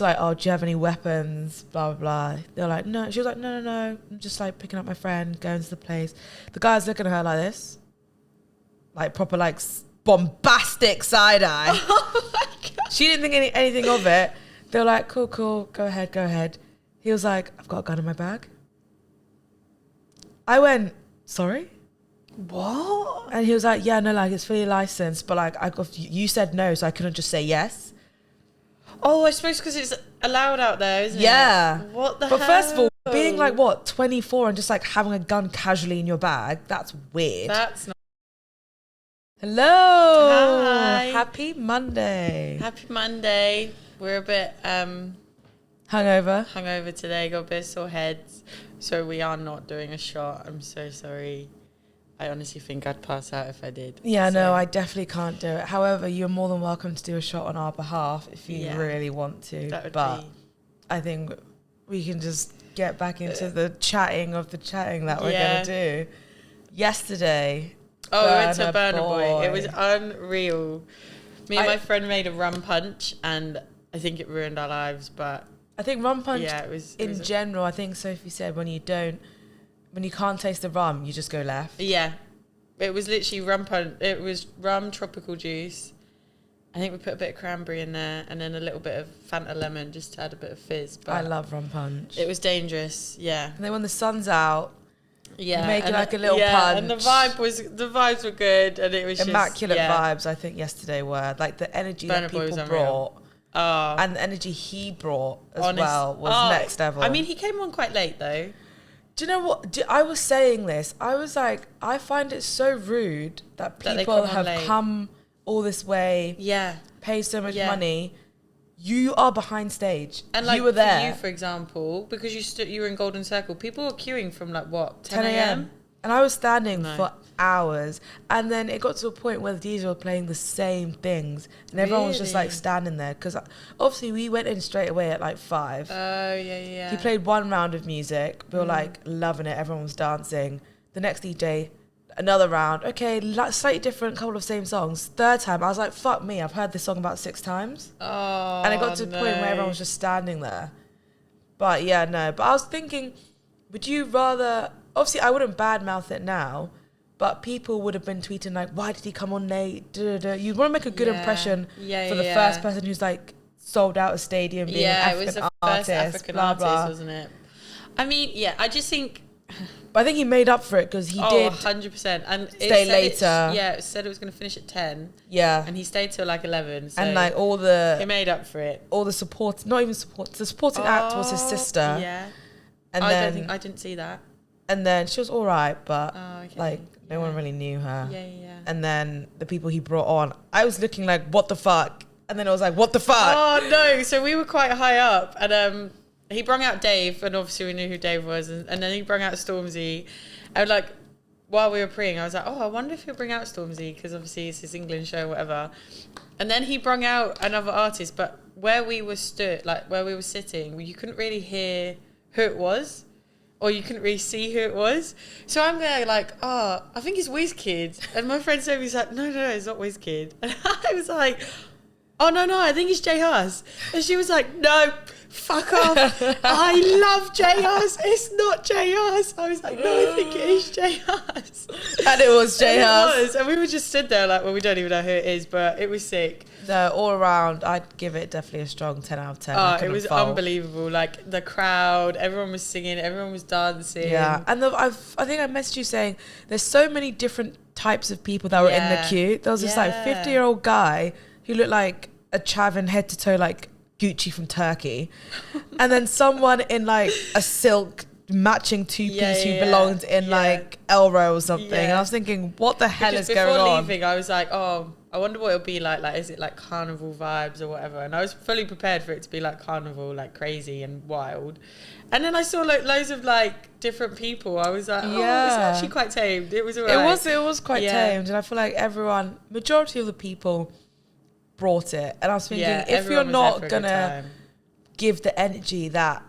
like, oh, do you have any weapons? Blah, blah, blah. They're like, no. She was like, no. I'm just like picking up my friend, going to the place. The guy's looking at her like this. Like proper like bombastic side eye. Oh my God. She didn't think anything of it. They were like, cool, go ahead. He was like, I've got a gun in my bag. I went, sorry? What? And he was like, yeah, no, like it's fully licensed, but like you said no, so I couldn't just say yes. Oh, I suppose because it's allowed out there, isn't it? Yeah. What the But hell? first of all, being like, 24 and just like having a gun casually in your bag, that's weird. That's not. Hello. Hi. Happy Monday. Happy Monday. We're a bit Hungover today, got a bit sore heads. So we are not doing a shot. I'm so sorry. I honestly think I'd pass out if I did. Yeah, so. no, I definitely can't do it. However, you're more than welcome to do a shot on our behalf if you really want to. That would but be... I think we can just get back into the chatting that we're going to do. Yesterday... Oh, we went to Burner Boy. It was unreal. Me and my friend made a rum punch, and I think it ruined our lives. But I think rum punch, in general, I think Sophie said when you can't taste the rum, you just go left. Yeah, it was literally rum punch. It was rum tropical juice. I think we put a bit of cranberry in there, and then a little bit of Fanta lemon just to add a bit of fizz. But I love rum punch. It was dangerous. Yeah. And then when the sun's out. Yeah, make it like a little punch. And the vibes were good, and it was immaculate just, vibes. I think yesterday were like the energy Burner that people brought, and the energy he brought as well was next level. I mean, he came on quite late though. Do you know what? I was saying this. I was like, I find it so rude that people have come all this way, pay so much money. You are behind stage. And like you were there. For you, for example, because you were in Golden Circle, people were queuing from like what, 10 a.m. And I was standing for hours. And then it got to a point where the DJ were playing the same things. And everyone was just like standing there. Because obviously we went in straight away at like 5. Oh, yeah. He played one round of music. We were like loving it. Everyone was dancing. The next DJ, another round. Okay, slightly different, couple of same songs. Third time, I was like, fuck me, I've heard this song about 6 times. Oh, and it got to a point where everyone was just standing there. But yeah, no. But I was thinking, would you rather... Obviously, I wouldn't badmouth it now, but people would have been tweeting like, why did he come on late? You want to make a good impression for the first person who's like sold out a stadium, being an African it was the artist, first African blah, artist, blah. wasn't it? I mean, I just think... But I think he made up for it because he did 100%. And stay later. It said it was going to finish at 10. Yeah. And he stayed till like 11. So and like he made up for it. All the support, not even support, the supporting act was his sister. Yeah. And I didn't see that. And then she was all right, but like no one really knew her. Yeah. And then the people he brought on, I was looking like, what the fuck? And then I was like, what the fuck? Oh no. So we were quite high up, and he brung out Dave, and obviously we knew who Dave was, and then he brung out Stormzy. And like, while we were preying, I was like, oh, I wonder if he'll bring out Stormzy, because obviously it's his England show, whatever. And then he brung out another artist, but where we were sitting, you couldn't really hear who it was, or you couldn't really see who it was. So I'm there like, oh, I think it's Wizkid. And my friend Sophie's like, no, it's not Wizkid. And I was like, oh, no, I think it's Jay Huss. And she was like, no, fuck off. I love Jay Huss. It's not Jay Huss. I was like, no, I think it is Jay Huss. And it was Jay Huss. And we were just stood there like, well, we don't even know who it is, but it was sick. No, all around, I'd give it definitely a strong 10 out of 10. Oh, it was unbelievable. Like, the crowd, everyone was singing, everyone was dancing. Yeah, and I think I messaged you saying there's so many different types of people that were in the queue. There was this like 50-year-old guy who looked like a Chavin head to toe, like Gucci from Turkey. And then someone in like a silk matching two-piece who belonged in like Elro or something. And I was thinking, what the hell is going on? Before leaving, I was like, oh, I wonder what it'll be like. Like, is it like carnival vibes or whatever? And I was fully prepared for it to be like carnival, like crazy and wild. And then I saw like loads of like different people. I was like, oh, it's actually quite tamed. It was alright. It was quite tamed. And I feel like majority of the people brought it. And I was thinking, if you're not gonna give the energy that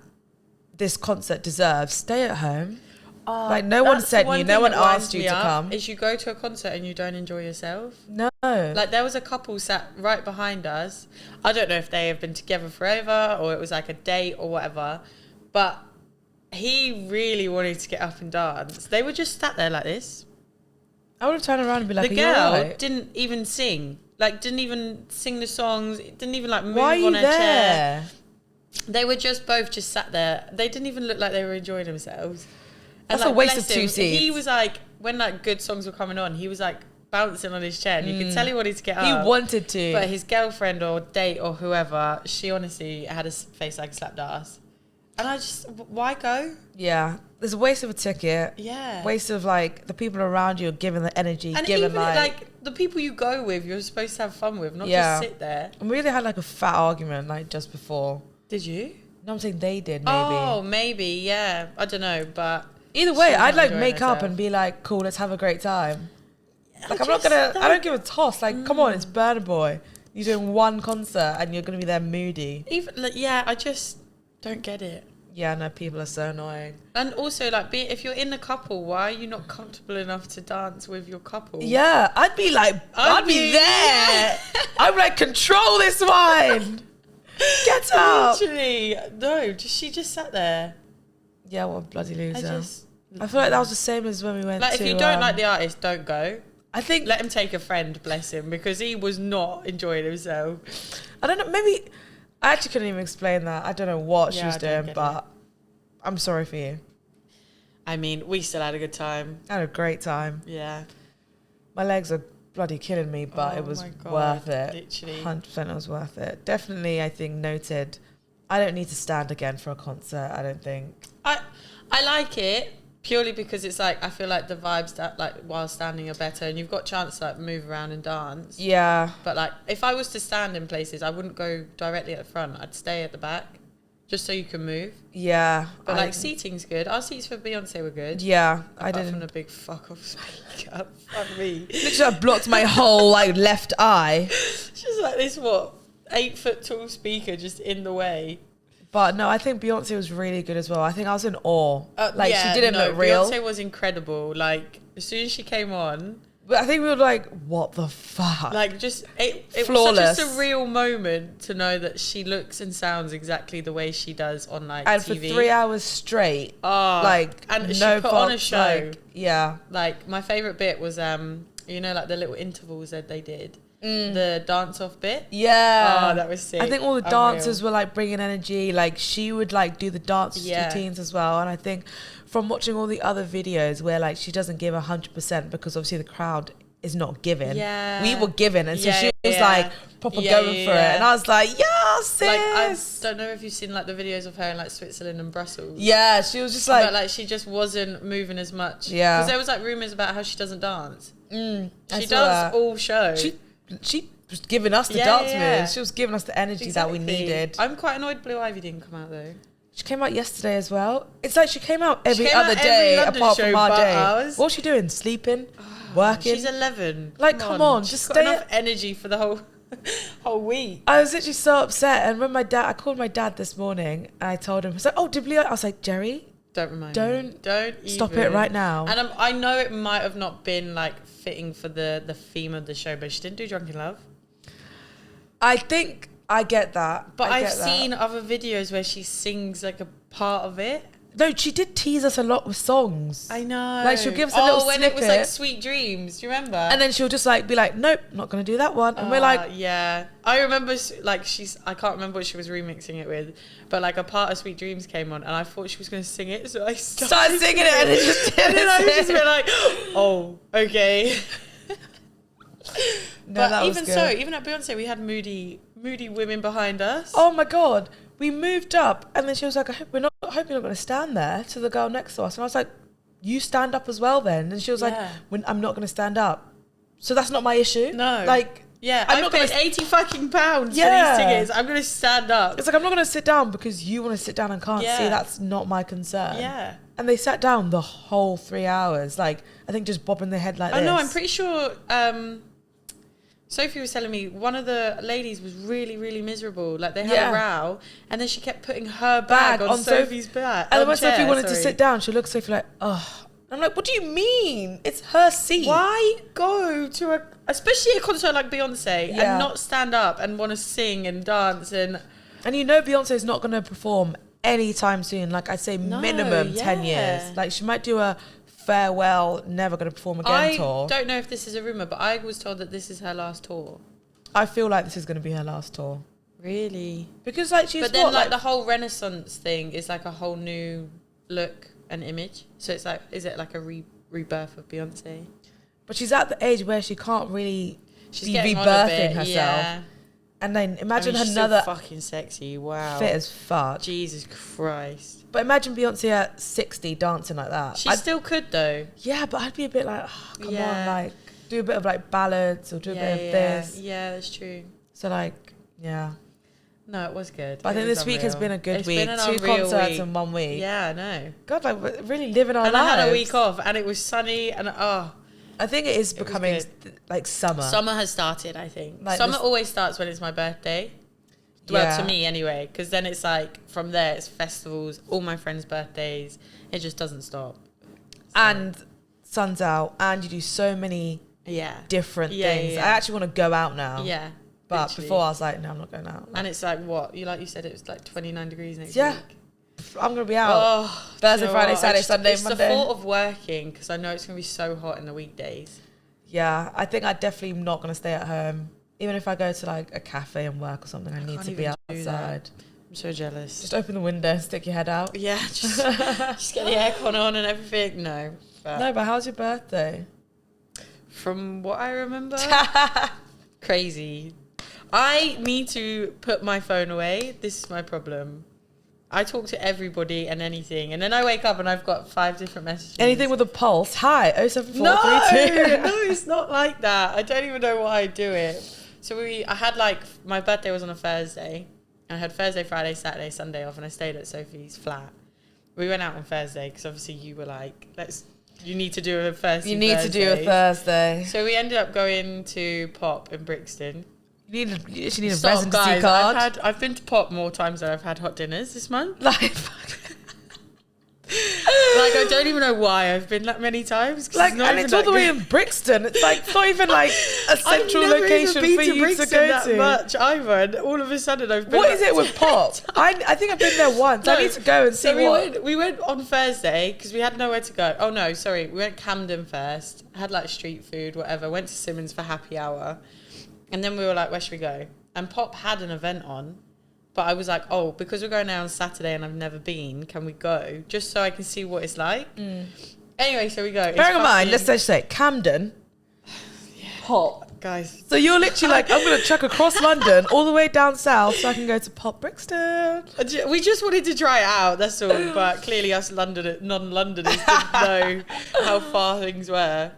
this concert deserves, stay at home. Like, no one sent you, no one asked you to come. Is you go to a concert and you don't enjoy yourself? No. Like, there was a couple sat right behind us. I don't know if they have been together forever or it was like a date or whatever, but he really wanted to get up and dance. They were just sat there like this. I would have turned around and be like, the girl didn't even sing. Like, didn't even sing the songs. Didn't even, like, move on her chair. They were just both just sat there. They didn't even look like they were enjoying themselves. And that's, like, a waste of 2 seats. He was like, when, like, good songs were coming on, he was, like, bouncing on his chair. And you could tell he wanted to get up. He wanted to. But his girlfriend or date or whoever, she honestly had a face like a slapped ass. And I just, why go? Yeah. There's a waste of a ticket. Yeah. Waste of, like, the people around you giving the energy. And giving, even, like, the people you go with, you're supposed to have fun with, not just sit there. And we really had, like, a fat argument, like, just before. Did you? No, I'm saying they did, maybe. Oh, maybe, yeah. I don't know, but... Either way, I'd, like, make up and be like, cool, let's have a great time. Like, I don't give a toss. Like, come on, it's Burna Boy. You're doing one concert and you're going to be there moody. Even, like, yeah, I just don't get it. Yeah, no, people are so annoying. And also, like, if you're in a couple, why are you not comfortable enough to dance with your couple? Yeah, I'd be like, I'd be there. I'm like, control this wine. Get up. Literally, no, she just sat there. Yeah, what a bloody loser. I feel like that was the same as when we went to... Like, if you don't like the artist, don't go. I think... Let him take a friend, bless him, because he was not enjoying himself. I don't know, maybe... I actually couldn't even explain that. I don't know what she was doing, but I'm sorry for you. I mean, we still had a good time. I had a great time. Yeah. My legs are bloody killing me, but it was worth it. Literally. 100% it was worth it. Definitely, I think, noted. I don't need to stand again for a concert, I don't think. I like it. Purely because it's like, I feel like the vibes that, like, while standing are better and you've got a chance to, like, move around and dance. Yeah. But, like, if I was to stand in places, I wouldn't go directly at the front. I'd stay at the back just so you can move. Yeah. But, like, seating's good. Our seats for Beyonce were good. Yeah. I didn't. From the big fuck off speaker. Fuck me. Literally, I blocked my whole, like, left eye. Just like this, 8 foot tall speaker just in the way. But no, I think Beyonce was really good as well. I think I was in awe. She didn't look real. Beyonce was incredible. Like, as soon as she came on. But I think we were like, what the fuck? Like, just, it flawless. was such a surreal moment to know that she looks and sounds exactly the way she does on, like, and TV. And for 3 hours straight. And she no put on a show. Like, yeah. Like, my favourite bit was, you know, like, the little intervals that they did. The dance-off bit. Yeah. Oh, that was sick. I think all the dancers were, like, bringing energy. Like, she would, like, do the dance routines as well. And I think from watching all the other videos where, like, she doesn't give 100% because obviously the crowd is not giving. Yeah. We were giving. And so she was, like, proper going for it. And I was like, yeah, sis. Like, I don't know if you've seen, like, the videos of her in, like, Switzerland and Brussels. Yeah, she was just, like... But, like, she just wasn't moving as much. Yeah. Because there was, like, rumours about how she doesn't dance. She does all show. She was giving us the dance moves. She was giving us the energy that we needed. I'm quite annoyed Blue Ivy didn't come out though. She came out yesterday as well. It's like she came out every other day apart from our day. Ours. What was she doing? Sleeping? Working? She's 11. Like, come on, just stay. Got enough energy for the whole week. I was literally so upset. And when I called my dad this morning and I told him, I was like, oh, did Blue Ivy? I was like, Jerry, don't remind me. Don't stop it right now. And I know it might have not been like fitting for the theme of the show, but she didn't do Drunken Love. I think I get that. But I've seen other videos where she sings like a part of it. No, she did tease us a lot with songs. I know. Like, she'll give us a little snippet. When it was like Sweet Dreams, do you remember? And then she'll just like be like, nope, not going to do that one. And we're like... Yeah. I remember like I can't remember what she was remixing it with, but like a part of Sweet Dreams came on and I thought she was going to sing it. So I started singing it and it just didn't. And then I was just been like, oh, okay. No, but even so, even at Beyonce, we had moody women behind us. Oh my God. We moved up and then she was like, I hope you're not going to stand there, to the girl next to us. And I was like, you stand up as well then. And she was like, I'm not going to stand up. So that's not my issue. No. Like, yeah, I'm not paid 80 fucking pounds for these tickets. I'm going to stand up. It's like, I'm not going to sit down because you want to sit down and can't see. That's not my concern. Yeah. And they sat down the whole 3 hours. Like, I think just bobbing their head like this. I know, I'm pretty sure... Sophie was telling me one of the ladies was really, really miserable. Like they had a row, and then she kept putting her bag on Sophie's back. And then when Sophie wanted to sit down, she looked at Sophie like, oh. I'm like, what do you mean? It's her seat. Why go to especially a concert like Beyonce and not stand up and want to sing and dance and you know Beyonce's not going to perform anytime soon. Like I'd say minimum 10 years. Like she might do a farewell, never going to perform again tour. I don't know if this is a rumour, but I was told that this is her last tour. I feel like this is going to be her last tour. Really? Because like she's But then like the whole Renaissance thing is like a whole new look and image. So it's like, is it like a rebirth of Beyonce? But she's at the age where she can't really be rebirthing herself. Yeah. And then imagine another so fucking sexy. Wow. Fit as fuck. Jesus Christ. But imagine Beyonce at 60 dancing like that. She still could though. Yeah, but I'd be a bit like, oh, come on, like do a bit of like ballads or do a bit of this. Yeah, that's true. So like, yeah. No, it was good. But I think this week has been a good week. 2 concerts in 1 week. Yeah, I know. God, like we're really living our lives. And I had a week off and it was sunny and I think it is becoming like summer. Summer has started, I think. Like summer always starts when it's my birthday. Well, to me anyway, because then it's like from there it's festivals, all my friends' birthdays. It just doesn't stop. So. And sun's out, and you do so many different things. I actually want to go out now. Yeah. But literally. Before I was like, no, I'm not going out. And it's like what? You said it was like 29 degrees next week. I'm going to be out. Thursday, Friday, Saturday, Sunday, Monday. It's the thought of working because I know it's going to be so hot in the weekdays. Yeah, I think I definitely am not going to stay at home. Even if I go to like a cafe and work or something, I need to be outside. I'm so jealous. Just open the window, stick your head out. Yeah, just get the aircon on and everything. No. But how's your birthday? From what I remember, crazy. I need to put my phone away. This is my problem. I talk to everybody and anything, and then I wake up and I've got 5 different messages. Anything with a pulse. Hi, 07432. No, it's not like that. I don't even know why I do it. So I had like, my birthday was on a Thursday. I had Thursday, Friday, Saturday, Sunday off, and I stayed at Sophie's flat. We went out on Thursday because obviously you were like, you need to do a Thursday. You need to do a Thursday. So we ended up going to Pop in Brixton. You need a residency card. I've been to Pop more times than I've had hot dinners this month. Like I don't even know why I've been that many times. Like, and it's all the way in Brixton. It's like not even like a central location for you to go that to. Much either. And all of a sudden I've been. What is it with Pop? I think I've been there once. No, I need to go and see we went on Thursday because we had nowhere to go. Oh no, sorry. We went Camden first. Had like street food, whatever. Went to Simmons for happy hour, and then we were like, where should we go? And Pop had an event on. But I was like, oh, because we're going now on Saturday and I've never been, can we go? Just so I can see what it's like. Anyway, so we go. Bearing in mind, let's just say Camden. Pop. Guys. So you're literally like, I'm going to truck across London all the way down south so I can go to Pop Brixton. We just wanted to try it out, that's all. But clearly us non-Londoners didn't know how far things were.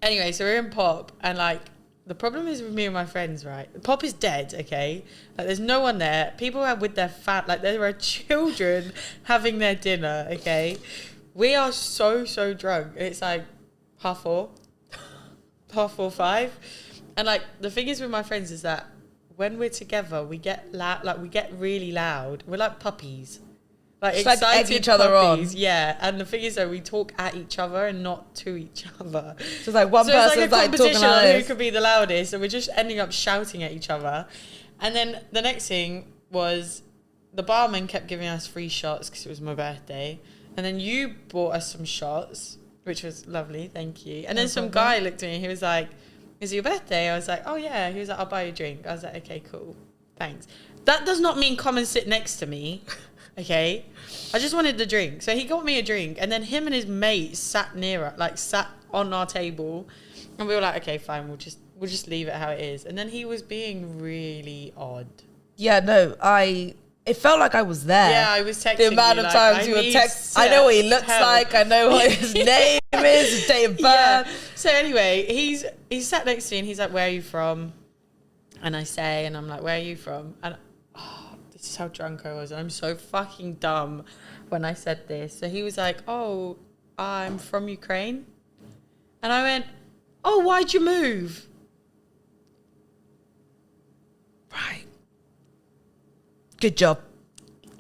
Anyway, so we're in Pop and like, the problem is with me and my friends, right? Pop is dead, okay? Like, there's no one there. People are with their like, there are children having their dinner, okay? We are so drunk. It's like 4:30, 5:30. And, like, the thing is with my friends is that when we're together, we get loud, like, we get really loud. We're like puppies. Like, excited like egg each other puppies. on. Yeah, and the thing is that we talk at each other and not to each other. So it's like one person's like talking like who could be the loudest, and we're just ending up shouting at each other. And then the next thing was the barman kept giving us free shots because it was my birthday, and then you bought us some shots, which was lovely, thank you. And then some guy looked at me and he was like, "Is it your birthday?" I was like, "Oh yeah." He was like, "I'll buy you a drink." I was like, "Okay, cool, thanks." That does not mean come and sit next to me. Okay, I just wanted the drink, so he got me a drink, and then him and his mate sat near us, like sat on our table, and we were like, okay, fine, we'll just leave it how it is. And then he was being really odd. Yeah, no, it felt like I was there. Yeah, I was texting. The amount of times you were texting, I know what he looks like, I know what his name is, his date of birth. Yeah. So anyway, he's sat next to me, and he's like, "Where are you from?" And I'm like, "Where are you from?" And this is how drunk I was. I'm so fucking dumb when I said this. So he was like, "Oh, I'm from Ukraine." And I went, "Oh, why'd you move?" Good job.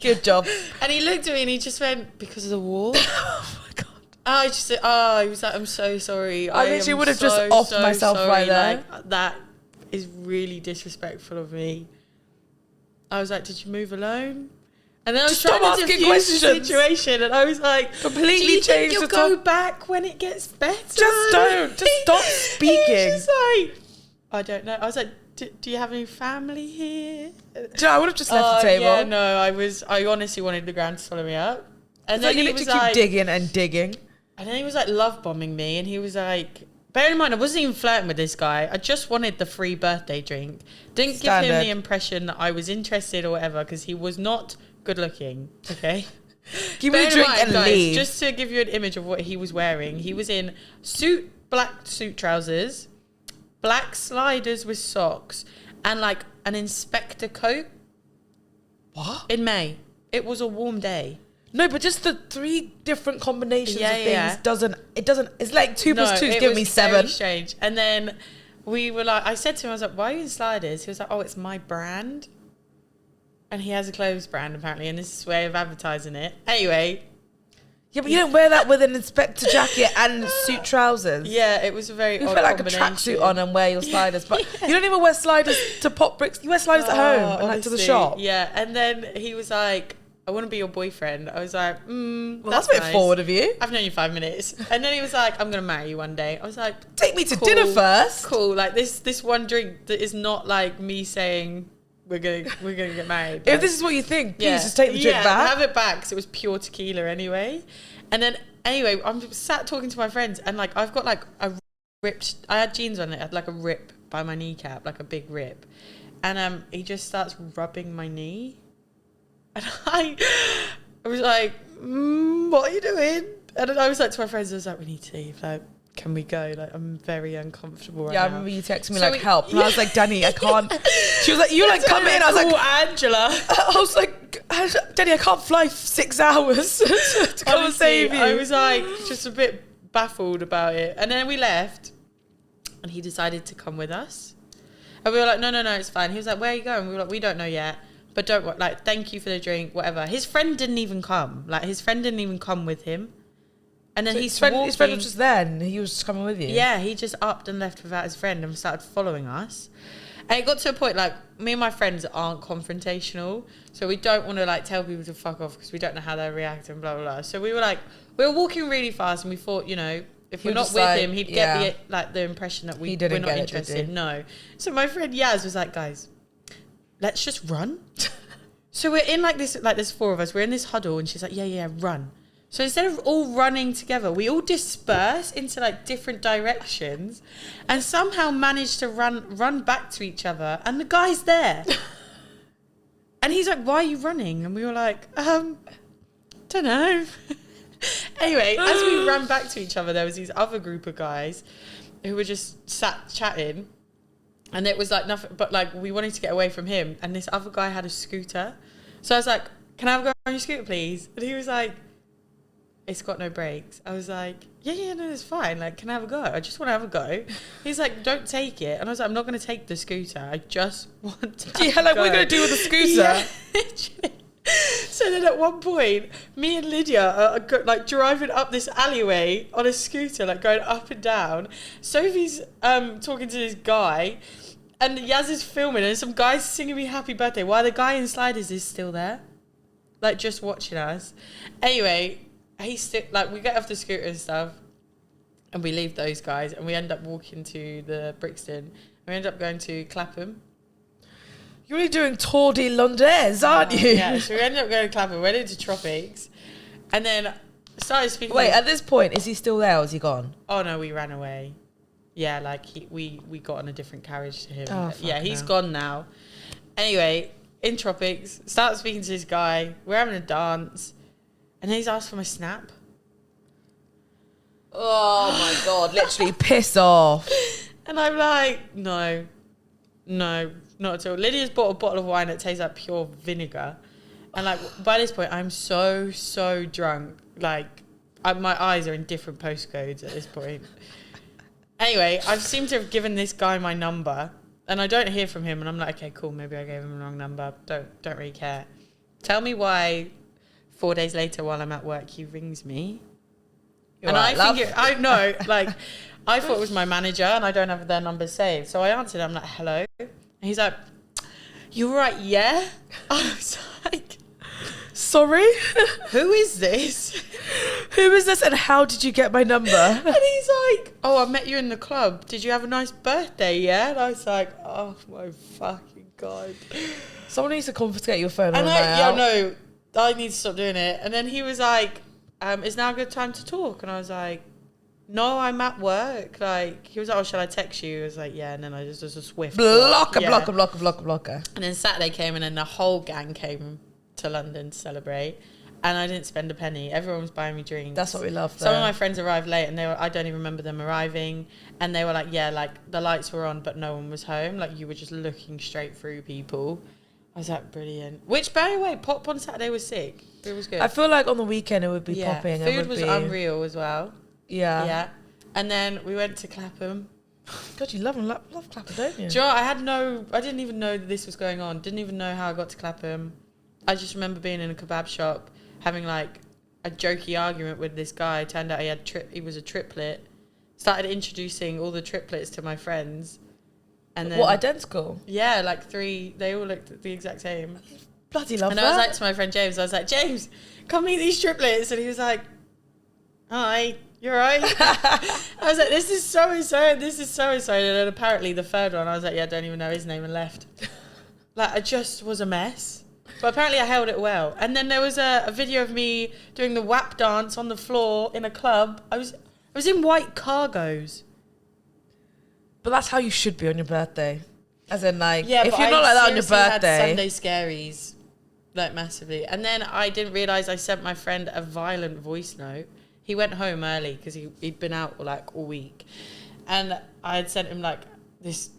Good job. And he looked at me and he just went, because of the war? Oh my God. I just said, he was like, I'm so sorry. I literally would have just offed myself right there. Like, that is really disrespectful of me. I was like, did you move alone? And then I was trying to diffuse the situation, and I was like, completely do you think change you'll the go back when it gets better? Just don't. Just stop speaking. He was just like, I don't know. I was like, do you have any family here? Do you know, I would have just left the table. Yeah, no, I honestly wanted the ground to swallow me up. And then he was like, keep digging and digging. And then he was like love bombing me, and he was like, bear in mind, I wasn't even flirting with this guy. I just wanted the free birthday drink. Didn't give him the impression that I was interested or whatever, because he was not good looking. Okay. Give me a drink and leave. Just to give you an image of what he was wearing, he was in black suit trousers, black sliders with socks, and like an inspector coat. What? In May. It was a warm day. No, but just the 3 different combinations of things doesn't, it's like 2 plus 2 is giving me 7. Very strange. And then we were like, I said to him, I was like, why are you in sliders? He was like, oh, it's my brand. And he has a clothes brand apparently, and this is his way of advertising it. Anyway. Yeah, but you don't wear that with an inspector jacket and suit trousers. Yeah, it was a very odd like combination. a tracksuit on and wear your sliders. But you don't even wear sliders to pop bricks. You wear sliders at home and like to the shop. Yeah, and then he was like, I want to be your boyfriend. I was like, well, that's a bit nice. forward of you. I've known you 5 minutes. And then he was like, I'm going to marry you one day. I was like, take me to dinner first. Cool. Like this one drink that is not like me saying we're gonna get married. If this is what you think, please just take the drink back. Have it back, because it was pure tequila anyway. And then anyway, I'm sat talking to my friends, and like I've got like I had jeans on it, I had like a rip by my kneecap, like a big rip. And he just starts rubbing my knee. And I was like, what are you doing? And then I was like to my friends, I was like, we need to leave. Like, can we go? Like, I'm very uncomfortable right now. I remember you texting me help. And I was like, Danny, I can't. She was like, you like come in. I was like, Angela. I was like, Danny, I can't fly 6 hours to come and save you. I was like, just a bit baffled about it. And then we left, and he decided to come with us. And we were like, no, it's fine. He was like, where are you going? We were like, we don't know yet. But don't, like, thank you for the drink, whatever. His friend didn't even come. Like, his friend didn't even come with him. And then his friend was just there, and he was just coming with you? Yeah, he just upped and left without his friend and started following us. And it got to a point, like, me and my friends aren't confrontational. So we don't want to, like, tell people to fuck off because we don't know how they'll react and blah, blah, blah. So we were walking really fast, and we thought, you know, if we're not with him, he'd get the impression that we're not interested. No. So my friend Yaz was like, guys, let's just run. So we're in like this, like there's 4 of us. We're in this huddle, and she's like, yeah, run. So instead of all running together, we all disperse into like different directions, and somehow managed to run back to each other. And the guy's there, and he's like, "Why are you running?" And we were like, "Don't know." Anyway, as we ran back to each other, there was these other group of guys who were just sat chatting. And it was like nothing, but like we wanted to get away from him. And this other guy had a scooter. So I was like, can I have a go on your scooter, please? And he was like, it's got no brakes. I was like, yeah, no, it's fine. Like, can I have a go? I just want to have a go. He's like, don't take it. And I was like, I'm not going to take the scooter. I just want to have a go. We're going to do with the scooter. Yeah. So then at one point, me and Lydia are like driving up this alleyway on a scooter, like going up and down. Sophie's talking to this guy, and Yaz is filming, and some guy's singing me happy birthday while the guy in sliders is still there, like just watching us. Anyway, we get off the scooter and stuff, and we leave those guys, and we end up walking to the Brixton. We end up going to Clapham. You're really doing Tour de Londres, aren't you? Yeah, so we ended up going to Clapham, we went into Tropics, and then started speaking. Wait, at this point, is he still there or is he gone? Oh no, we ran away. Yeah, like we got on a different carriage to him. Oh, yeah, he's gone now. Anyway, in Tropics, start speaking to this guy. We're having a dance, and then he's asked for my snap. Oh my God, literally piss off. And I'm like, no, not at all. Lydia's bought a bottle of wine that tastes like pure vinegar. And like by this point, I'm so drunk. Like my eyes are in different postcodes at this point. Anyway, I seem to have given this guy my number. And I don't hear from him, and I'm like, okay, cool, maybe I gave him the wrong number. Don't really care. Tell me why 4 days later while I'm at work, he rings me. You're right, I know, like, I thought it was my manager, and I don't have their number saved. So I answered, I'm like, hello. And he's like, you right, yeah? I was like, sorry? who is this? Who is this and how did you get my number? And he's like, oh, I met you in the club. Did you have a nice birthday, yeah? And I was like, oh my fucking God. Someone needs to confiscate your phone. And no, I need to stop doing it. And then he was like, is now a good time to talk? And I was like, no, I'm at work. Like, he was like, oh, shall I text you? I was like, yeah. And then I just was a swift blocker. And then Saturday came, and then the whole gang came to London to celebrate. And I didn't spend a penny. Everyone was buying me drinks. That's what we love. Some of my friends arrived late, and I don't even remember them arriving. And they were like, yeah, like the lights were on, but no one was home. Like, you were just looking straight through people. I was like, brilliant. Which, by the way, pop on Saturday was sick. It was good. I feel like on the weekend it would be popping. Food was unreal as well. Yeah. Yeah. And then we went to Clapham. God, you love Clapham, don't you? Do you know what? I didn't even know that this was going on. Didn't even know how I got to Clapham. I just remember being in a kebab shop, having like a jokey argument with this guy. Turned out he was a triplet. Started introducing all the triplets to my friends. And then, what, identical? Yeah, like 3. They all looked the exact same. Bloody love that. And I was like to my friend James, I was like, James, come meet these triplets. And he was like, hi, you're right. I was like, this is so-and-so, this is so-and-so. And then apparently the third one, I was like, yeah, I don't even know his name, and left. Like, I just was a mess. But apparently I held it well. And then there was a video of me doing the WAP dance on the floor in a club. I was in white cargos. But that's how you should be on your birthday. As in, like, yeah, if you're not like that on your birthday. Had Sunday scaries, like, massively. And then I didn't realise I sent my friend a violent voice note. He went home early because he'd been out, like, all week. And I had sent him, like, this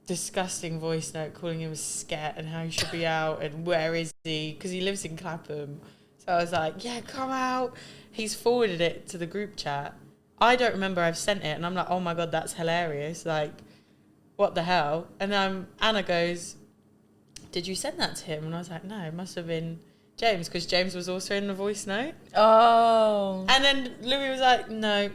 disgusting voice note calling him a scat and how he should be out and where is he, because he lives in Clapham. So I was like, yeah, come out. He's forwarded it to the group chat. I don't remember I've sent it, and I'm like, oh my God, that's hilarious. Like, what the hell? And Anna goes, did you send that to him? And I was like, no, it must have been James, because James was also in the voice note. Oh. And then Louis was like, no,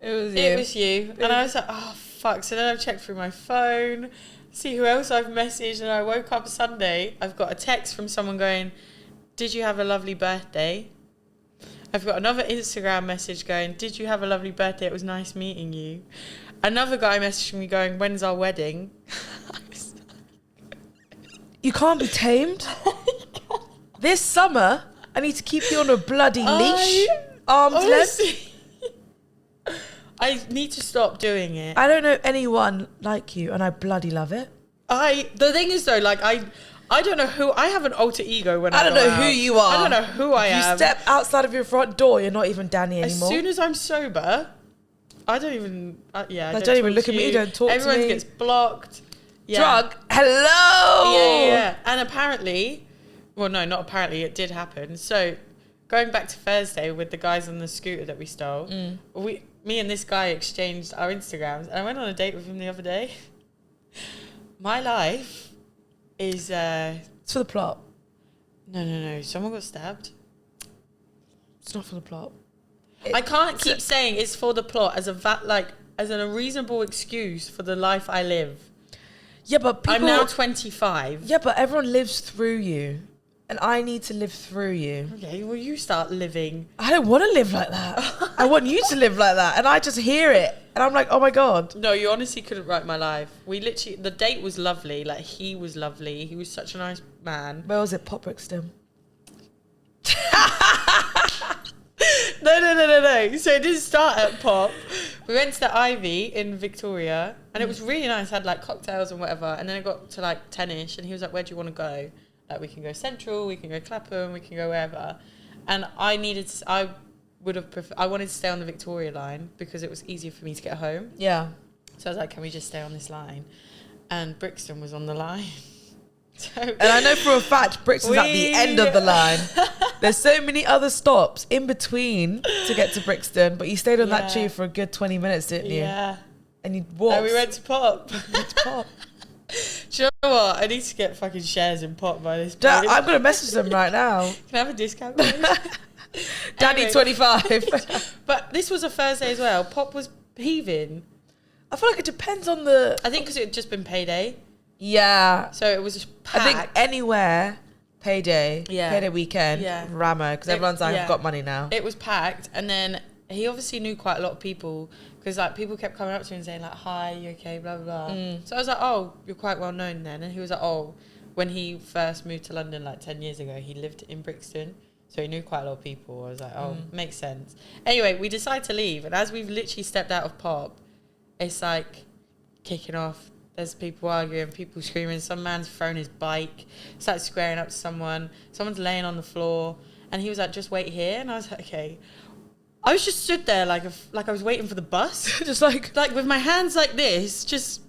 it was you. And I was like, oh fuck. So then I've checked through my phone, see who else I've messaged, and I woke up Sunday, I've got a text from someone going, did you have a lovely birthday? I've got another Instagram message going, did you have a lovely birthday? It was nice meeting you. Another guy messaged me going, when's our wedding? You can't be tamed. This summer, I need to keep you on a bloody leash. Arms length. I need to stop doing it. I don't know anyone like you, and I bloody love it. The thing is though, like I don't know who. I have an alter ego when I don't know who you are. I don't know who I am. You step outside of your front door, you're not even Danny anymore. As soon as I'm sober, I don't even. Don't even look at me. Don't talk to me. Everyone gets blocked. Yeah. Drug. Hello. Yeah. And apparently, well, no, not apparently. It did happen. So, going back to Thursday with the guys on the scooter that we stole, me and this guy exchanged our Instagrams, and I went on a date with him the other day. My life is it's for the plot. No. Someone got stabbed. It's not for the plot. I can't keep saying it's for the plot as a reasonable excuse for the life I live. Yeah, but people, I'm now 25. Yeah, but everyone lives through you, and I need to live through you. Okay, well, you start living. I don't want to live like that. I want you to live like that, and I just hear it, and I'm like, oh my God. No, you honestly couldn't write my life. The date was lovely. Like, he was lovely. He was such a nice man. Where was it? Pop Brixton. No. So it didn't start at Pop. We went to the Ivy in Victoria, and it was really nice. Had like cocktails and whatever. And then it got to like 10ish, and he was like, "Where do you want to go? Like, we can go Central, we can go Clapham, we can go wherever." And I wanted to stay on the Victoria line because it was easier for me to get home. Yeah. So I was like, "Can we just stay on this line?" And Brixton was on the line. And I know for a fact Brixton's at the end of the line. There's so many other stops in between to get to Brixton, but you stayed on that tube for a good 20 minutes, didn't you? Yeah. And you walked. And we went to Pop. Do you know what? I need to get fucking shares in Pop by this I'm point. going to message them right now. Can I have a discount, please? Daddy Anyway. 25. But this was a Thursday as well. Pop was heaving. I feel like it depends on the... I think because it had just been payday. Yeah. So it was just packed. I think anywhere, payday weekend, Ramo, because everyone's like, I've got money now. It was packed. And then he obviously knew quite a lot of people because like people kept coming up to him and saying like, hi, you okay, blah, blah, blah. So I was like, oh, you're quite well known then. And he was like, oh, when he first moved to London like 10 years ago, he lived in Brixton. So he knew quite a lot of people. I was like, oh, makes sense. Anyway, we decided to leave. And as we've literally stepped out of Pop, it's like kicking off. There's people arguing, people screaming. Some man's thrown his bike, started squaring up to someone. Someone's laying on the floor. And he was like, just wait here. And I was like, okay. I was just stood there like I was waiting for the bus. Just like with my hands like this, just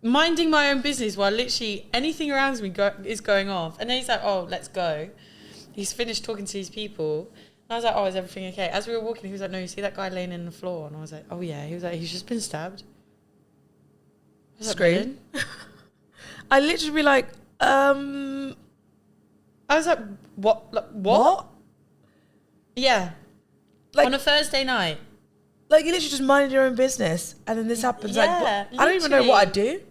minding my own business while literally anything around me is going off. And then he's like, oh, let's go. He's finished talking to these people. And I was like, oh, is everything okay? As we were walking, he was like, no, you see that guy laying in the floor? And I was like, oh, yeah. He was like, he's just been stabbed. Scream. I literally be like, I was like, what? Like, what? Yeah. Like, on a Thursday night. Like, you literally just minding your own business, and then this happens. Yeah, like, what? I don't even know what I'd do.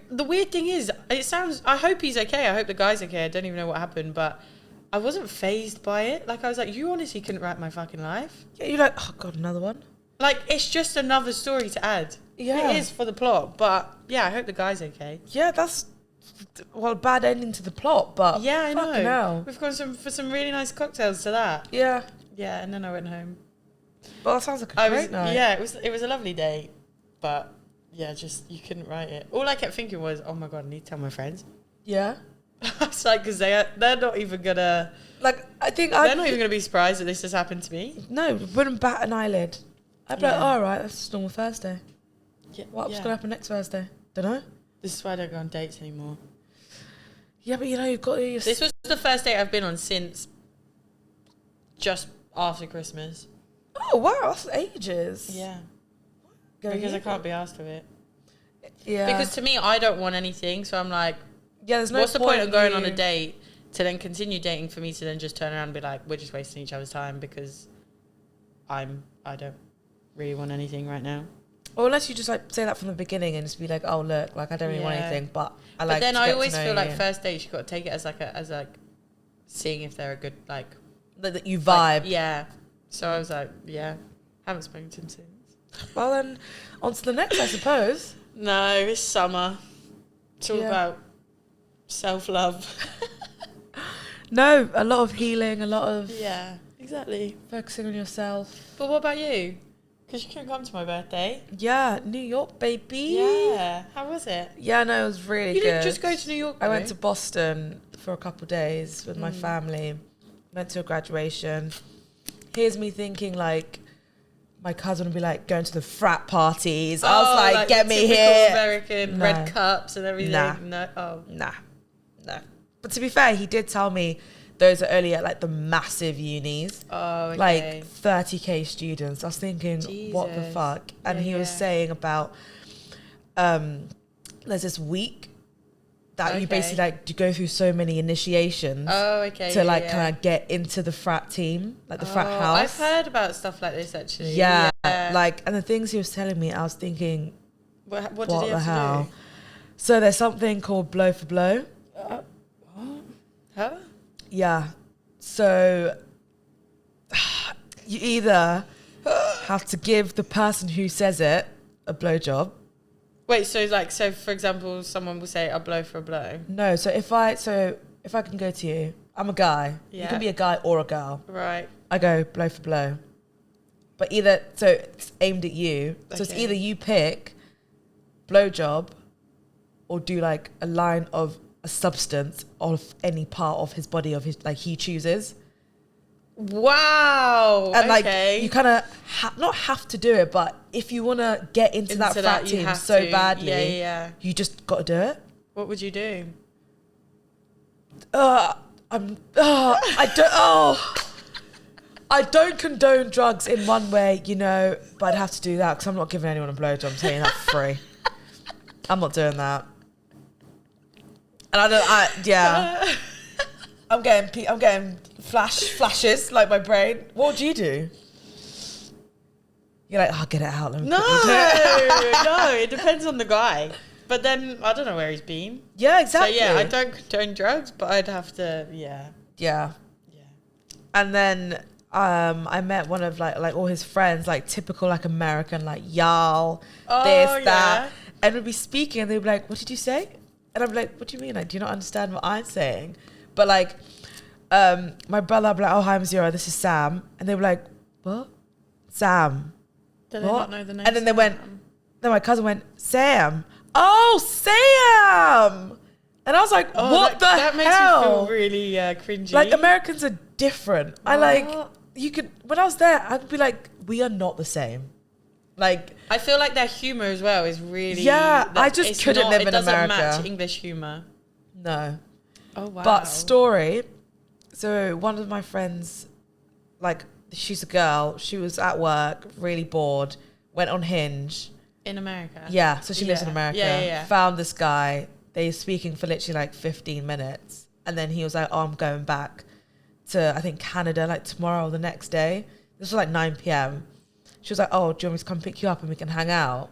The weird thing is, I hope he's okay. I hope the guy's okay. I don't even know what happened, but I wasn't fazed by it. Like, I was like, you honestly couldn't write my fucking life. Yeah, you're like, oh, God, another one. Like, it's just another story to add. Yeah. It is for the plot, but yeah, I hope the guy's okay. Yeah, that's, well, a bad ending to the plot, but yeah, I know. Hell. We've gone for some really nice cocktails to that. Yeah. Yeah, and then I went home. Well, that sounds like a great night. Yeah, it was a lovely day, but yeah, just, you couldn't write it. All I kept thinking was, oh my God, I need to tell my friends. Yeah. It's like, because they're not even gonna... Like, I think they're not even gonna be surprised that this has happened to me. No, wouldn't bat an eyelid. I'd be like, oh, all right, that's just normal Thursday. Yeah, What's going to happen next Thursday? Don't know. This is why I don't go on dates anymore. Yeah, but you know, you've got to... This was the first date I've been on since just after Christmas. Oh, wow, that's ages. Yeah. Go because here. I can't be asked of it. Yeah. Because to me, I don't want anything, so I'm like, yeah, there's no what's the point of going you... on a date to then continue dating for me to then just turn around and be like, we're just wasting each other's time because I don't really want anything right now. Or unless you just like say that from the beginning and just be like, oh look, like I don't really want anything, but I like. But then to I get always to know feel like you. first dates you got to take it as like seeing if they're a good like that you vibe. Like, yeah. So I was like, yeah, haven't spoken to him since. Well then, on to the next, I suppose. No, it's summer. It's all about self-love. No, a lot of healing, a lot of exactly, focusing on yourself. But what about you? Because you couldn't come to my birthday. Yeah, New York, baby. Yeah. How was it? Yeah, no, it was really good. You didn't just go to New York, I went to Boston for a couple of days with my family. Went to a graduation. Here's me thinking, like, my cousin would be, like, going to the frat parties. I was like, get me here. American red cups and everything. Nah. But to be fair, he did tell me those are only at like the massive unis. Oh, okay. Like 30k students. I was thinking, what the fuck? And he was saying about there's this week that you basically like you go through so many initiations. Oh, okay. To like kind of get into the frat team, like the frat house. I've heard about stuff like this actually. Yeah. Like, and the things he was telling me, I was thinking, what did he have to do? So there's something called blow for blow. What? Huh? Yeah. So you either have to give the person who says it a blowjob. Wait, so for example, someone will say a blow for a blow. No, so if I can go to you, I'm a guy. Yeah. You can be a guy or a girl. Right. I go blow for blow. But so it's aimed at you. So it's either you pick blowjob or do like a line of a substance of any part of his body of his like he chooses. Wow. And like you kind of not have to do it, but if you want to get into that frat team so badly, you just got to do it. What would you do? I don't condone drugs in one way, you know, but I'd have to do that because I'm not giving anyone a blowjob. I'm saying that for free. I'm not doing that. And I'm getting flashes like my brain. What would you do? You're like, oh, get it out. Let me No, it depends on the guy. But then I don't know where he's been. Yeah, exactly. So yeah, I don't condone drugs, but I'd have to, Yeah. And then I met one of like all his friends, like typical like American, like y'all, this, that. And we'd be speaking and they'd be like, what did you say? And I'd be like, what do you mean? Like, do you not understand what I'm saying? But like, my brother would be like, oh, hi, I'm Zero, this is Sam. And they were like, what? Sam. Do they not know the name? And then then my cousin went, Sam. Oh, Sam. And I was like, what the hell? That makes me feel really cringy. Like, Americans are different. When I was there, I'd be like, we are not the same. Like, I feel like their humor as well is really... Yeah, I just couldn't live in America. It doesn't match English humor. No. Oh, wow. But story, so one of my friends, like, she's a girl, she was at work, really bored, went on Hinge. In America? Yeah, so she lives in America. Yeah. Found this guy. They were speaking for literally like 15 minutes. And then he was like, oh, I'm going back to, I think, Canada, like tomorrow or the next day. This was like 9 p.m. She was like, oh, do you want me to come pick you up and we can hang out?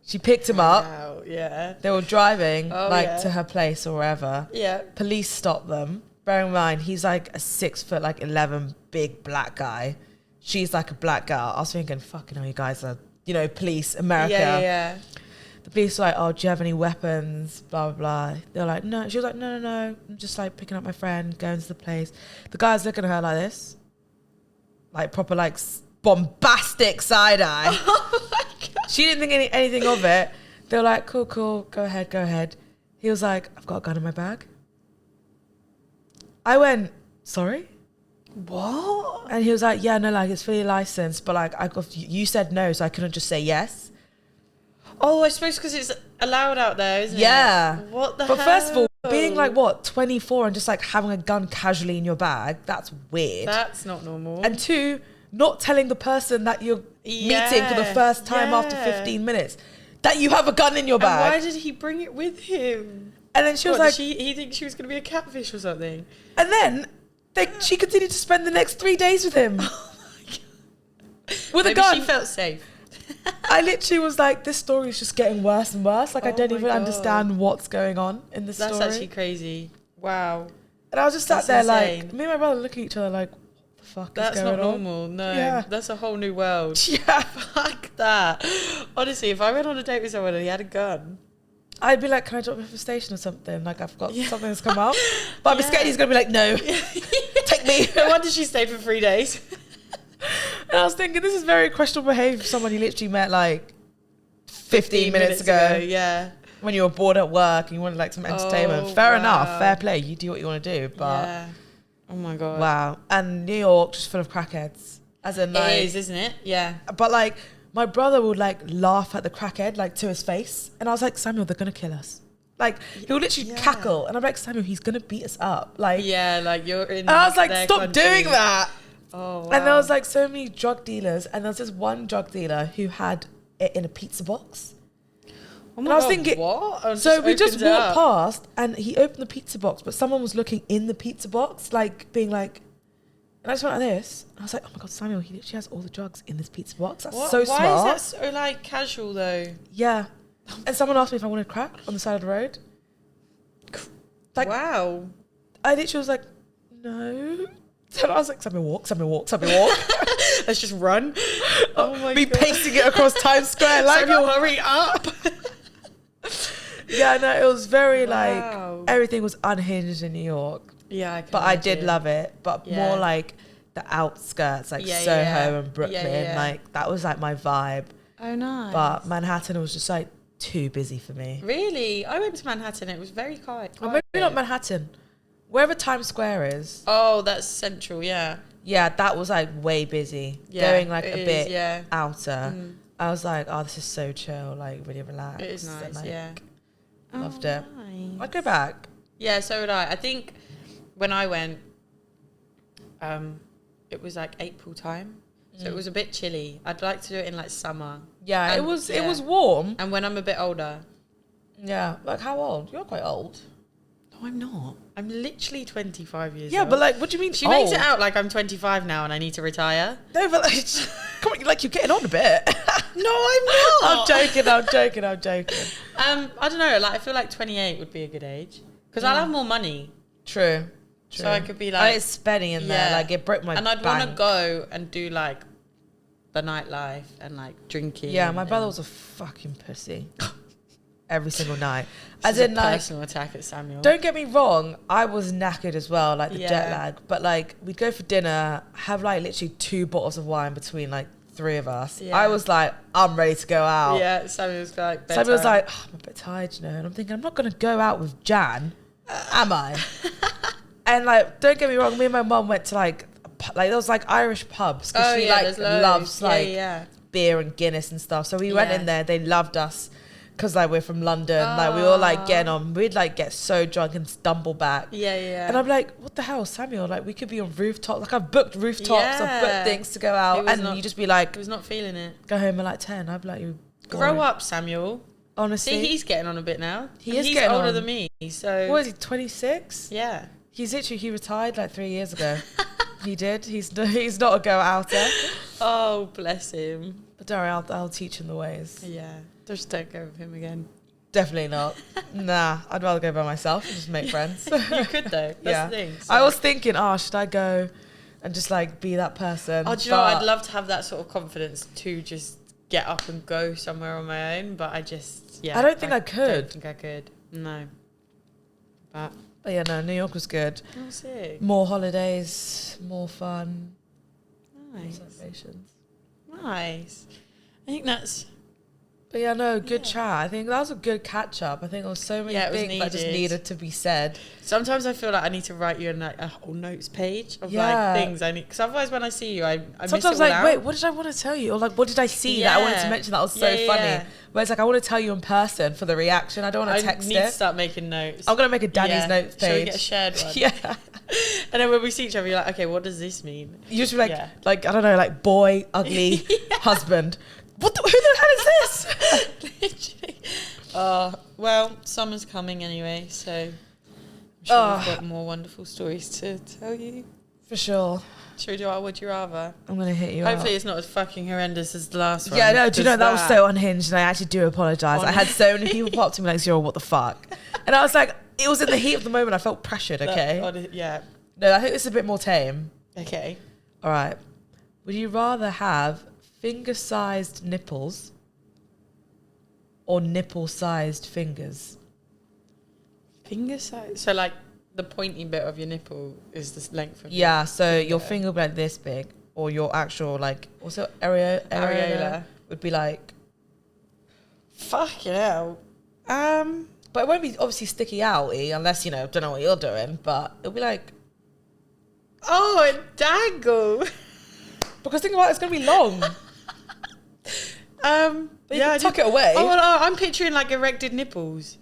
She picked him up. Wow, yeah. They were driving to her place or wherever. Yeah. Police stopped them. Bear in mind, he's like a 6'11" big black guy. She's like a black girl. I was thinking, fucking hell, you guys are, police, America. Yeah. The police were like, oh, do you have any weapons? Blah, blah, blah. They were like, no. She was like, no. I'm just like picking up my friend, going to the place. The guy's looking at her like this. Like proper like bombastic side eye. Oh my God. She didn't think anything of it. They were like, cool, go ahead. He was like, I've got a gun in my bag. I sorry? What? And he was like, yeah, no, like it's fully licensed, but like you said no, so I couldn't just say yes. Oh, I suppose because it's allowed out there, isn't it? Yeah. What the hell? But first of all, being like 24 and just like having a gun casually in your bag, that's weird. That's not normal. And 2, not telling the person that you're meeting for the first time after 15 minutes that you have a gun in your bag. And why did he bring it with him? And then she was like, he thinks she was going to be a catfish or something. And then she continued to spend the next 3 days with him. Oh my God. With a gun. She felt safe. I literally was like, this story is just getting worse and worse. Like, I don't even understand what's going on in this story. That's actually crazy. Wow. And I was just sat there insane. Like, me and my brother look at each other like, what the fuck is going on? That's not normal. No. Yeah. That's a whole new world. Yeah. Fuck that. Honestly, if I went on a date with someone and he had a gun, I'd be like, can I drop you off a station or something? Like, I've got something that's come up. But I'm scared he's going to be like, no, take me. No wonder she stayed for 3 days. And I was thinking, this is very questionable behaviour for someone you literally met like 15 minutes ago. Yeah. When you were bored at work and you wanted like some entertainment. Fair enough. Fair play. You do what you want to do. But yeah. Oh my God. Wow. And New York just full of crackheads. As in like, it is, isn't it? Yeah. But like, my brother would like laugh at the crackhead like to his face. And I was like, Samuel, they're going to kill us. Like, he would literally cackle. And I'm like, Samuel, he's going to beat us up. Like, yeah, like you're in. And I was like, stop country. doing that. Oh, wow. And there was like so many drug dealers, and there was this one drug dealer who had it in a pizza box. Oh my God, I was thinking, what? So we just walked past, and he opened the pizza box, but someone was looking in the pizza box, like being like, and I just went like this. I was like, oh my God, Samuel, he literally has all the drugs in this pizza box. That's so smart. Why is that so like casual though? Yeah. And someone asked me if I wanted crack on the side of the road. Like, wow. I literally was like, no. So I was like, Samuel, walk. Let's just run. Oh my God. Pacing it across Times Square. Like, Samuel, hurry up. Yeah, no, it was very like, everything was unhinged in New York. Yeah, but I did love it. But more like the outskirts, like Soho and Brooklyn. Like, that was like my vibe. Oh, nice. But Manhattan was just like too busy for me. Really? I went to Manhattan. It was very quiet. Or maybe not Manhattan. Wherever Times Square is. Oh, that's central, yeah. Yeah, that was like way busy. Yeah, going like a bit outer. I was like, oh, this is so chill, like really relaxed. It is nice, and, like, yeah. Loved it. Nice. I'd go back. Yeah, so would I. I think when I went, it was like April time. So it was a bit chilly. I'd like to do it in like summer. Yeah, and it was warm. And when I'm a bit older. Yeah. Like, how old? You're quite old. No, I'm not. I'm literally 25 years old. Yeah, but like, what do you mean She old? makes it out like I'm 25 now and I need to retire. No, but like, come on, like, you're getting on a bit. No, I'm not. I'm joking. I don't know. Like, I feel like 28 would be a good age. Because I'll have more money. True. So I could be like... it's spenny in there. Like, it broke my And I'd bank. want to go and do like the nightlife and like drinking. Yeah, my brother was a fucking pussy. Every single night. As in, like, personal attack at Samuel. Don't get me wrong, I was knackered as well, like the jet lag. But like, we'd go for dinner, have like literally 2 bottles of wine between like 3 of us. Yeah. I was like, I'm ready to go out. Yeah, Samuel's like, Bedtime. I'm a bit tired, you know. And I'm thinking, I'm not gonna go out with Jan, am I? And like, don't get me wrong, me and my mum went to like there was like Irish pubs because she like loves like beer and Guinness and stuff. So we went in there. They loved us because like we're from London. Like we were like getting on. We'd like get so drunk and stumble back. Yeah. And I'm like, what the hell, Samuel? Like we could be on rooftops. Like I've booked rooftops. I've booked things to go out, and you just be like, he was not feeling it. Go home at like 10. I'd be like, you grow up, Samuel. Honestly, see, he's getting on a bit now. He's getting older than me. So what is he? 26? Yeah. He retired like 3 years ago. He did. He's not a go outer. Oh, bless him. But don't worry, I'll teach him the ways. Yeah. Just don't go with him again. Definitely not. Nah, I'd rather go by myself and just make friends. You could though. That's the thing. So. I was thinking, should I go and just like be that person? Oh, do you know what? I'd love to have that sort of confidence to just get up and go somewhere on my own, but I just, I don't think I could. I don't think I could. No. But yeah, no, New York was good. Oh, sick. More holidays, more fun. Nice. More celebrations. Nice. I think that's... But yeah, no, good chat. I think that was a good catch up. I think there was so many things that just needed to be said. Sometimes I feel like I need to write you a whole notes page of like things I need, because otherwise when I see you, I sometimes miss it all like, out. wait, what did I want to tell you? Or like, what did I see that I wanted to mention that was so funny? Whereas like, I want to tell you in person for the reaction. I don't want to text it. I need to start making notes. I'm going to make a Danny's notes page. Shall we get a shared one? Yeah. And then when we see each other, you're like, okay, what does this mean? You just be like, I don't know, like boy, ugly, husband. Who the hell is this? Literally. Well, summer's coming anyway, so I'm sure we've got more wonderful stories to tell you. For sure. Should we do our Would You Rather? I'm going to hit you Hopefully it's not as fucking horrendous as the last one. Yeah, no, do you know, that was so unhinged, and I actually do apologise. I had so many people pop up to me like, Zero, what the fuck? And I was like, it was in the heat of the moment. I felt pressured, okay? Yeah. No, I think it's a bit more tame. Okay. All right. Would you rather have finger-sized nipples or nipple-sized fingers? Finger-sized? So, like, the pointy bit of your nipple is the length of so your finger would be like this big, or your actual, like, also areola would be like... Fucking hell. But it won't be obviously sticky outy unless, you know, don't know what you're doing, but it'll be like... Oh, it dangle. Because think about it, it's going to be long. Tuck it away. Oh, well, I'm picturing like erected nipples.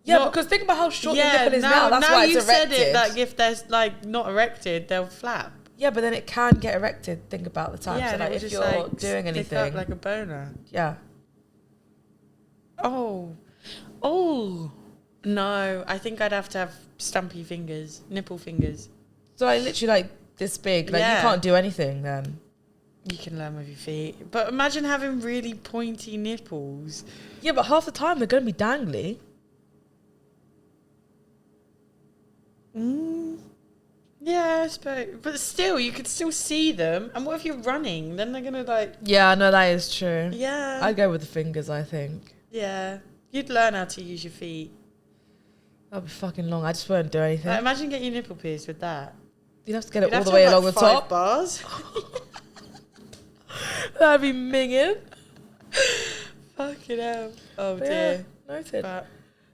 Yeah, because think about how short your nipple is now. That's why it's erected. Now you said it, like if they're like not erected, they'll flap. Yeah, but then it can get erected. Think about the time. Yeah, so like if you're doing anything, up like a boner. Yeah. Oh, no! I think I'd have to have stumpy fingers, nipple fingers. So like literally like this big. Like you can't do anything then. You can learn with your feet, but imagine having really pointy nipples. Yeah, but half the time they're going to be dangly. Yeah, I suppose. But still, you could still see them. And what if you're running? Then they're going to like... Yeah, no, that is true. Yeah. I'd go with the fingers, I think. Yeah. You'd learn how to use your feet. That'd be fucking long. I just wouldn't do anything. Like, imagine getting your nipple pierced with that. You'd have to get it all the way along the top. 5 bars. That'd be minging. Fucking hell. Oh, but dear. Yeah, noted.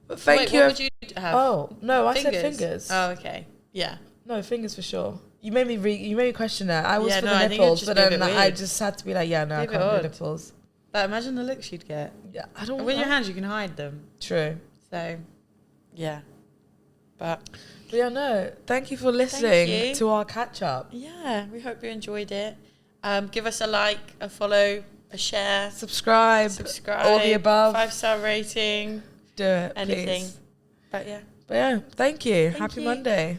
But thank you. What would you have? Oh, no, I said fingers. Oh, okay. Yeah. No, fingers for sure. You made me question that. I was for the I nipples, but then I just had to be like, I can't do nipples. Like, imagine the looks you'd get. Yeah, I don't. And with your hands, you can hide them. True. So, yeah. But yeah, no. Thank you for listening to our catch up. Yeah, we hope you enjoyed it. Give us a like, a follow, a share, subscribe, all the above. 5-star rating. Do it, anything. please. But yeah. But yeah, thank you. Happy you. Monday.